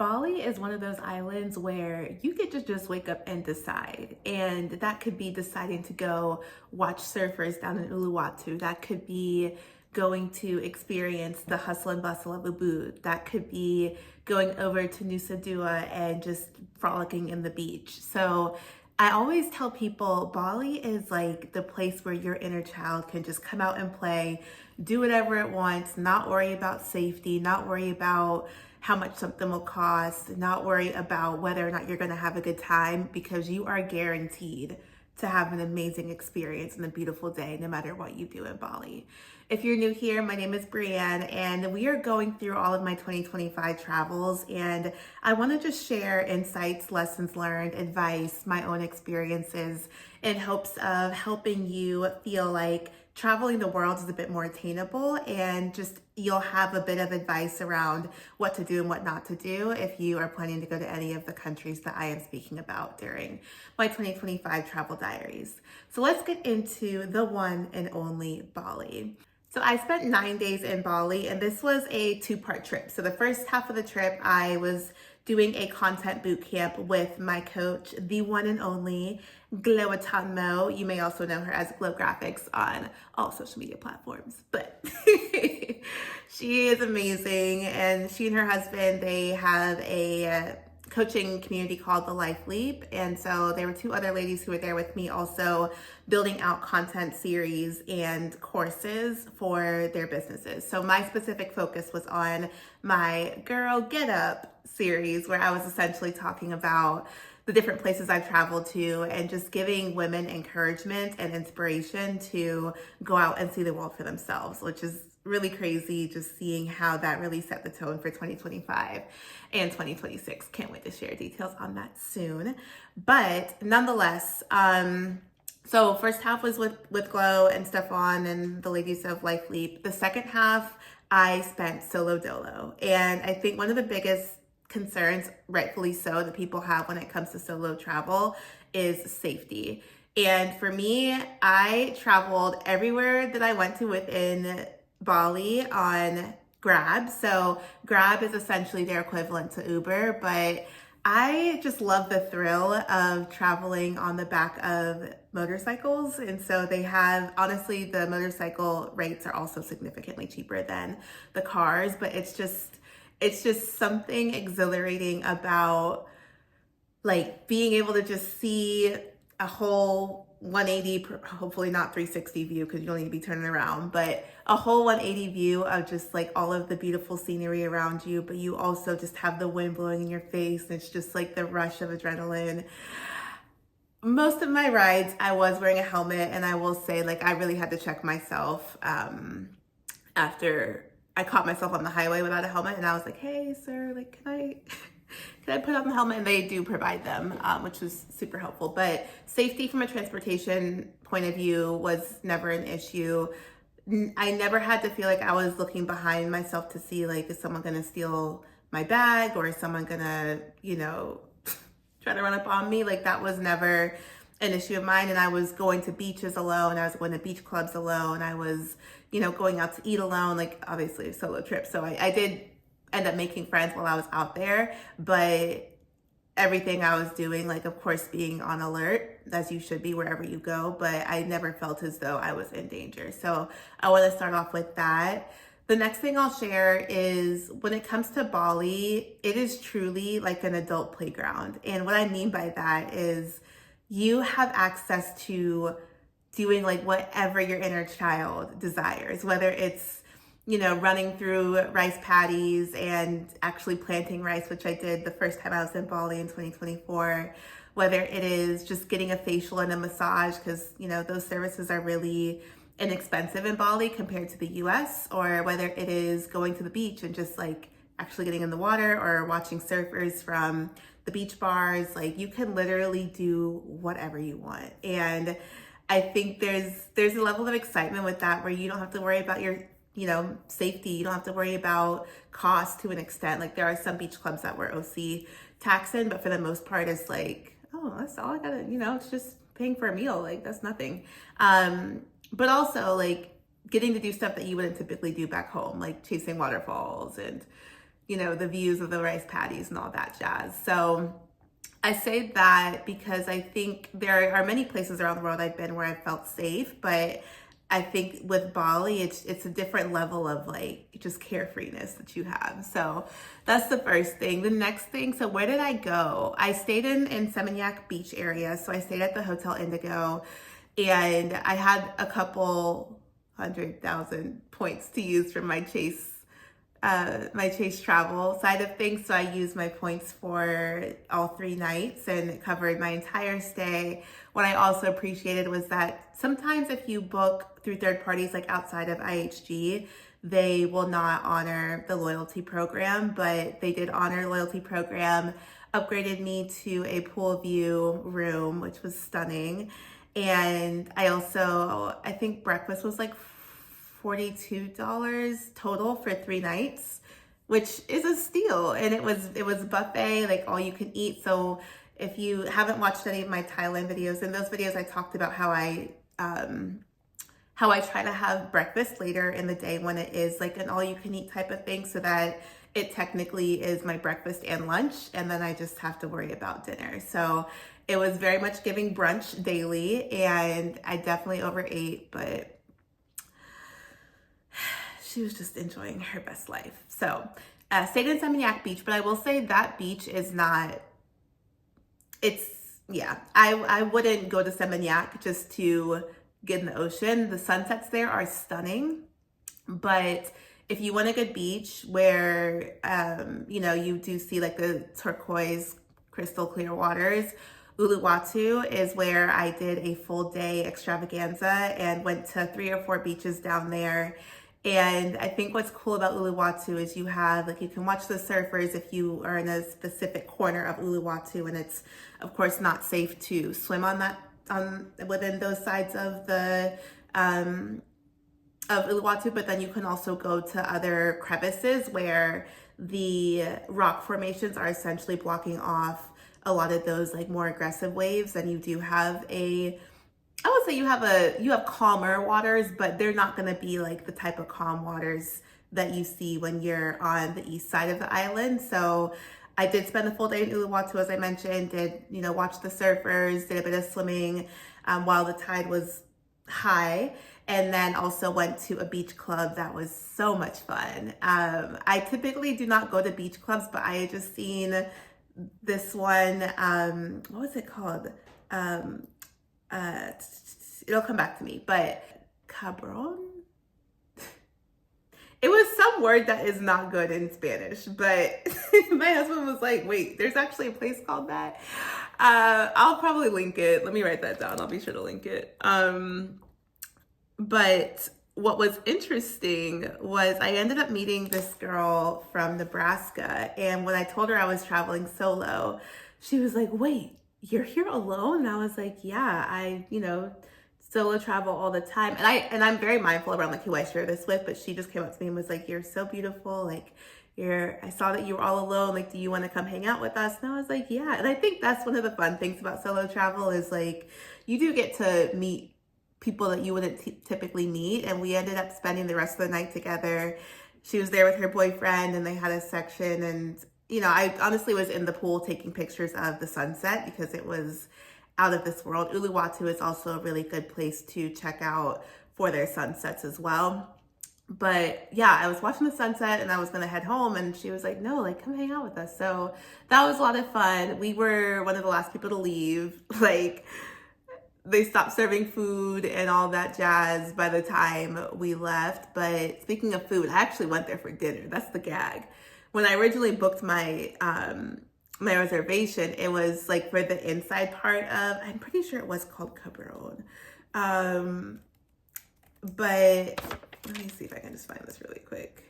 Bali is one of those islands where you get to just wake up and decide. And that could be deciding to go watch surfers down in Uluwatu. That could be going to experience the hustle and bustle of Ubud. That could be going over to Nusa Dua and just frolicking in the beach. So I always tell people Bali is like the place where your inner child can just come out and play, do whatever it wants, not worry about safety, not worry about how much something will cost, not worry about whether or not you're gonna have a good time, because you are guaranteed to have an amazing experience and a beautiful day no matter what you do in Bali. If you're new here, my name is Brienne and we are going through all of my 2025 travels, and I wanna just share insights, lessons learned, advice, my own experiences in hopes of helping you feel like traveling the world is a bit more attainable, and just you'll have a bit of advice around what to do and what not to do if you are planning to go to any of the countries that I am speaking about during my 2025 travel diaries. So let's get into the one and only Bali. So I spent 9 days in Bali, and this was a two-part trip. So the first half of the trip, I was doing a content boot camp with my coach, the one and only Glowatanmo. You may also know her as Glow Graphics on all social media platforms, but she is amazing. And she and her husband, they have a coaching community called the Life Leap. And so there were two other ladies who were there with me also building out content series and courses for their businesses. So my specific focus was on my Girl Get Up series, where I was essentially talking about the different places I've traveled to and just giving women encouragement and inspiration to go out and see the world for themselves, which is really crazy just seeing how that really set the tone for 2025 and 2026. Can't wait to share details on that soon. But nonetheless, so first half was with Glow and Stefan and the ladies of Life Leap. The second half, I spent solo dolo. And I think one of the biggest concerns, rightfully so, that people have when it comes to solo travel is safety. And for me, I traveled everywhere that I went to within Bali on Grab. So Grab is essentially their equivalent to Uber, but I just love the thrill of traveling on the back of motorcycles. And so they have, honestly, the motorcycle rates are also significantly cheaper than the cars, but it's just something exhilarating about like being able to just see a whole 180, hopefully not 360 view because you don't need to be turning around, but a whole 180 view of just like all of the beautiful scenery around you, but you also just have the wind blowing in your face, and it's just like the rush of adrenaline. Most of my rides, I was wearing a helmet, and I will say, like, I really had to check myself after I caught myself on the highway without a helmet, and I was like, hey, sir, like, can I put on the helmet? And they do provide them, which was super helpful. But safety from a transportation point of view was never an issue. I never had to feel like I was looking behind myself to see, like, is someone gonna steal my bag, or is someone gonna, try to run up on me? Like, that was never an issue of mine. And I was going to beaches alone. I was going to beach clubs alone. I was, going out to eat alone, like, obviously a solo trip. So I did end up making friends while I was out there, but everything I was doing, like, of course, being on alert, as you should be wherever you go, but I never felt as though I was in danger. So I want to start off with that. The next thing I'll share is when it comes to Bali, it is truly like an adult playground. And what I mean by that is you have access to doing like whatever your inner child desires, whether it's running through rice paddies and actually planting rice, which I did the first time I was in Bali in 2024, whether it is just getting a facial and a massage, because, those services are really inexpensive in Bali compared to the US, or whether it is going to the beach and just like actually getting in the water or watching surfers from the beach bars. Like, you can literally do whatever you want. And I think there's a level of excitement with that where you don't have to worry about your safety. You don't have to worry about cost to an extent. Like, there are some beach clubs that were OC taxing, but for the most part, it's like, oh, that's all I gotta, it's just paying for a meal. Like, that's nothing. But also, like, getting to do stuff that you wouldn't typically do back home, like chasing waterfalls and, the views of the rice paddies and all that jazz. So I say that because I think there are many places around the world I've been where I felt safe, but I think with Bali, it's a different level of like just carefreeness that you have. So that's the first thing. The next thing, so where did I go? I stayed in Seminyak Beach area. So I stayed at the Hotel Indigo, and I had a couple 100,000 points to use for my Chase travel side of things. So I used my points for all 3 nights, and it covered my entire stay. What I also appreciated was that sometimes if you book through third parties, like outside of IHG, they will not honor the loyalty program, but they did honor loyalty program, upgraded me to a pool view room, which was stunning. And I think breakfast was like $42 total for 3 nights, which is a steal. And it was buffet, like all you can eat. So if you haven't watched any of my Thailand videos, in those videos I talked about how I try to have breakfast later in the day when it is like an all you can eat type of thing, so that it technically is my breakfast and lunch, and then I just have to worry about dinner. So it was very much giving brunch daily, and I definitely overate, but she was just enjoying her best life. So stayed in Seminyak Beach, but I will say that beach is not, I wouldn't go to Seminyak just to get in the ocean. The sunsets there are stunning, but if you want a good beach where, you do see like the turquoise crystal clear waters, Uluwatu is where I did a full day extravaganza and went to 3 or 4 beaches down there. And I think what's cool about Uluwatu is you can watch the surfers if you are in a specific corner of Uluwatu, and it's of course not safe to swim within those sides of the of Uluwatu, but then you can also go to other crevices where the rock formations are essentially blocking off a lot of those like more aggressive waves, and you do have I would say you have calmer waters, but they're not going to be like the type of calm waters that you see when you're on the east side of the island. So I did spend a full day in Uluwatu, as I mentioned, watch the surfers, did a bit of swimming while the tide was high, and then also went to a beach club that was so much fun. I typically do not go to beach clubs, but I had just seen this one, what was it called? It'll come back to me, but cabron? It was some word that is not good in Spanish, but my husband was like, wait, there's actually a place called that. I'll probably link it. Let me write that down. I'll be sure to link it. But what was interesting was I ended up meeting this girl from Nebraska. And when I told her I was traveling solo, she was like, wait, you're here alone? And I was like, yeah, I solo travel all the time. And I'm very mindful around like who I share this with, but she just came up to me and was like, you're so beautiful. Like I saw that you were all alone. Like, do you want to come hang out with us? And I was like, yeah. And I think that's one of the fun things about solo travel is like, you do get to meet people that you wouldn't typically meet. And we ended up spending the rest of the night together. She was there with her boyfriend, and they had a section, and I honestly was in the pool taking pictures of the sunset because it was out of this world. Uluwatu is also a really good place to check out for their sunsets as well. But yeah, I was watching the sunset and I was gonna head home, and she was like, no, like come hang out with us. So that was a lot of fun. We were one of the last people to leave. Like, they stopped serving food and all that jazz by the time we left. But speaking of food, I actually went there for dinner. That's the gag. When I originally booked my my reservation, it was like for the inside part of, I'm pretty sure it was called Cabron. But let me see if I can just find this really quick.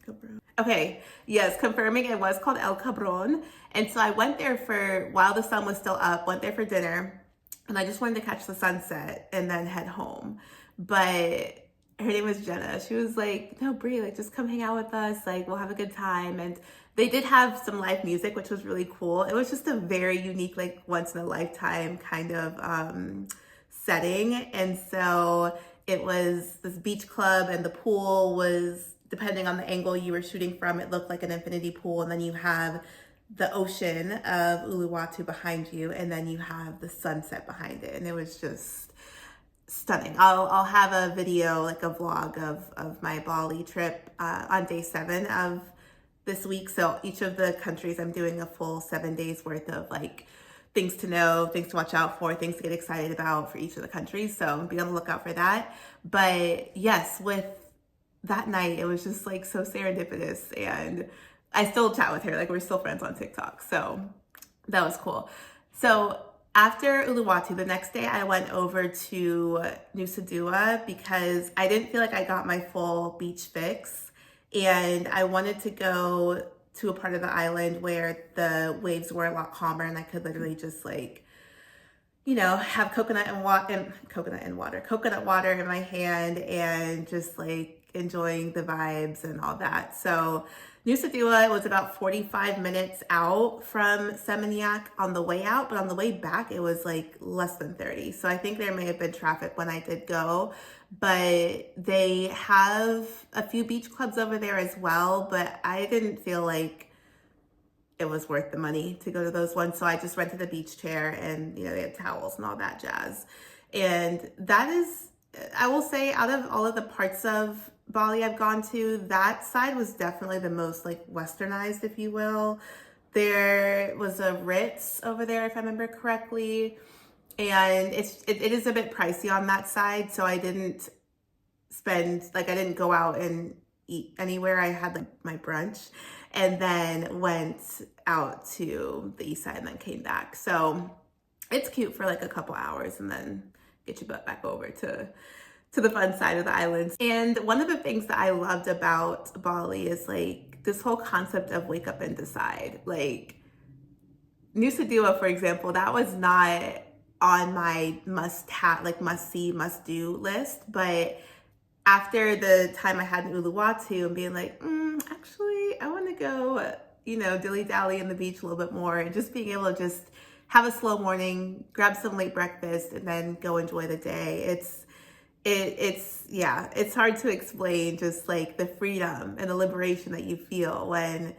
Cabron. Okay, yes, confirming it was called El Cabron. And so I went there while the sun was still up, went there for dinner, and I just wanted to catch the sunset and then head home. But her name was Jenna. She was like, no, Brie, like just come hang out with us. Like we'll have a good time. And they did have some live music, which was really cool. It was just a very unique, like once in a lifetime kind of setting. And so it was this beach club, and the pool was depending on the angle you were shooting from, it looked like an infinity pool. And then you have the ocean of Uluwatu behind you, and then you have the sunset behind it. And it was just stunning. I'll have a video, like a vlog of my Bali trip on day 7 of this week. So each of the countries, I'm doing a full 7 days worth of like things to know, things to watch out for, things to get excited about for each of the countries. So be on the lookout for that. But yes, with that night, it was just like so serendipitous, and I still chat with her. Like, we're still friends on TikTok. So that was cool. So after Uluwatu, the next day I went over to Nusa Dua because I didn't feel like I got my full beach fix. And I wanted to go to a part of the island where the waves were a lot calmer and I could literally just like, you know, have coconut water in my hand and just like enjoying the vibes and all that. So Nusa Dua was about 45 minutes out from Seminyak on the way out, but on the way back, it was like less than 30. So I think there may have been traffic when I did go, but they have a few beach clubs over there as well, but I didn't feel like it was worth the money to go to those ones. So I just rented a beach chair and, you know, they had towels and all that jazz. And that is, I will say, out of all of the parts of Bali I've gone to, that side was definitely the most like westernized, if you will. There was a Ritz over there, if I remember correctly. And it is a bit pricey on that side. So I didn't I didn't go out and eat anywhere. I had like my brunch and then went out to the east side and then came back. So it's cute for like a couple hours and then get your butt back over to the fun side of the islands. And one of the things that I loved about Bali is like this whole concept of wake up and decide. Like Nusa Dua, for example, that was not on my must see, must do list. But after the time I had in Uluwatu and being like, actually, I want to go, you know, dilly-dally in the beach a little bit more, and just being able to just have a slow morning, grab some late breakfast, and then go enjoy the day. It's hard to explain just like the freedom and the liberation that you feel when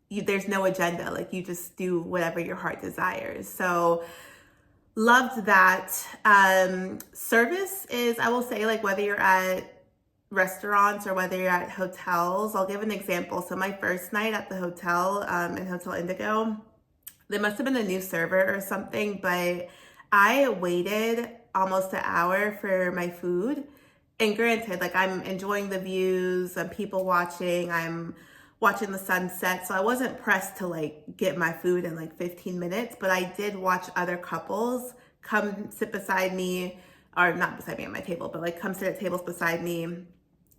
there's no agenda. Like you just do whatever your heart desires. So loved that. Service is, I will say, like whether you're at restaurants or whether you're at hotels, I'll give an example. So my first night at the hotel, in Hotel Indigo, there must have been a new server or something, but I waited almost an hour for my food. And granted, like I'm enjoying the views, I'm people watching, I'm watching the sunset. So I wasn't pressed to like get my food in like 15 minutes, but I did watch other couples come sit beside me, or not beside me at my table, but like come sit at tables beside me,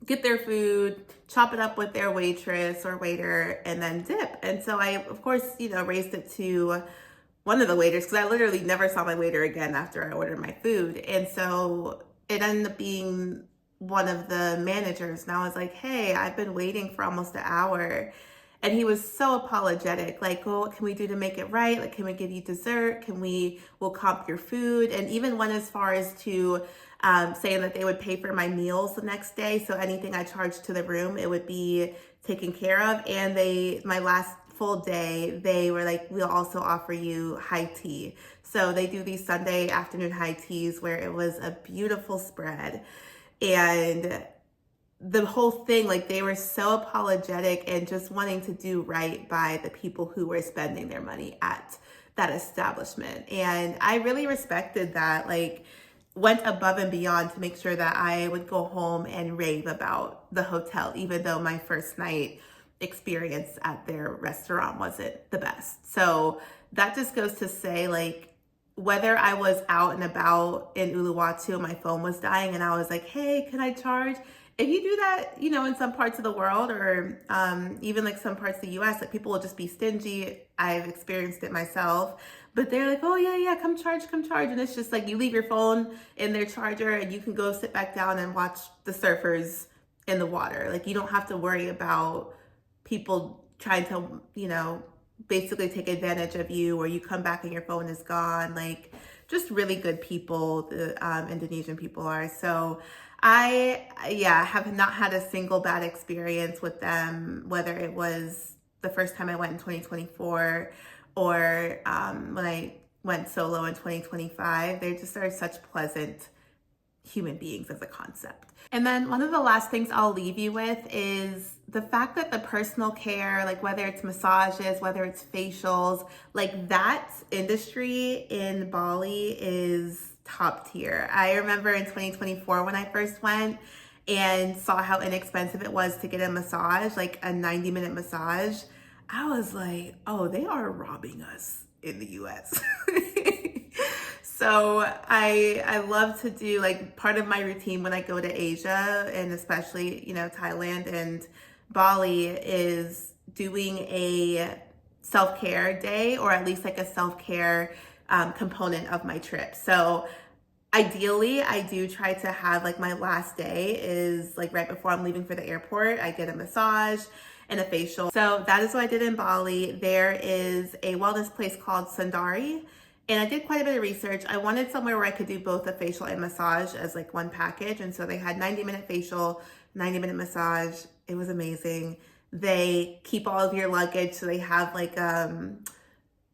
get their food, chop it up with their waitress or waiter, and then dip. And so I, of course, you know, raised it to one of the waiters because I literally never saw my waiter again after I ordered my food. And so it ended up being one of the managers. And I was like, hey, I've been waiting for almost an hour. And he was so apologetic, like, oh, what can we do to make it right? Like, can we give you dessert? We'll comp your food. And even went as far as to saying that they would pay for my meals the next day. So anything I charged to the room, it would be taken care of. And my last full day, they were like, we'll also offer you high tea. So they do these Sunday afternoon high teas where it was a beautiful spread. And the whole thing, like they were so apologetic and just wanting to do right by the people who were spending their money at that establishment. And I really respected that, like went above and beyond to make sure that I would go home and rave about the hotel, even though my first night experience at their restaurant wasn't the best. So that just goes to say, like, whether I was out and about in Uluwatu and my phone was dying and I was like, hey, can I charge? If you do that, you know, in some parts of the world or even like some parts of the US, like people will just be stingy. I've experienced it myself, but they're like, oh yeah, come charge. And it's just like you leave your phone in their charger and you can go sit back down and watch the surfers in the water. Like you don't have to worry about people trying to, you know, basically take advantage of you, or you come back and your phone is gone. Like just really good people, the Indonesian people are. So Yeah, have not had a single bad experience with them, whether it was the first time I went in 2024 or when I went solo in 2025. They just are such pleasant human beings as a concept. And then one of the last things I'll leave you with is the fact that the personal care, like whether it's massages, whether it's facials, like that industry in Bali is top tier. I remember in 2024 when I first went and saw how inexpensive it was to get a massage, like a 90-minute massage. I was like, oh, they are robbing us in the US. So I love to do, like, part of my routine when I go to Asia, and especially, Thailand and Bali, is doing a self-care day, or at least like a self-care component of my trip. So ideally, I do try to have, like, my last day is like right before I'm leaving for the airport. I get a massage and a facial. So that is what I did in Bali. There is a wellness place called Sundari, and I did quite a bit of research. I wanted somewhere where I could do both a facial and massage as like one package. And so they had 90-minute facial, 90-minute massage. It was amazing. They keep all of your luggage. So they have like,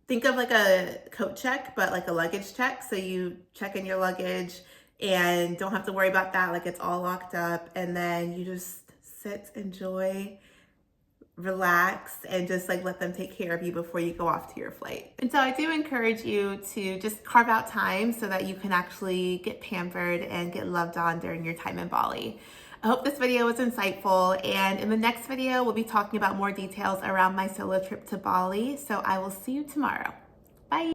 think of like a coat check, but like a luggage check. So you check in your luggage and don't have to worry about that. Like, it's all locked up. And then you just sit, enjoy, relax, and just like let them take care of you before you go off to your flight. And so I do encourage you to just carve out time so that you can actually get pampered and get loved on during your time in Bali. I hope this video was insightful, and in the next video we'll be talking about more details around my solo trip to Bali. So I will see you tomorrow.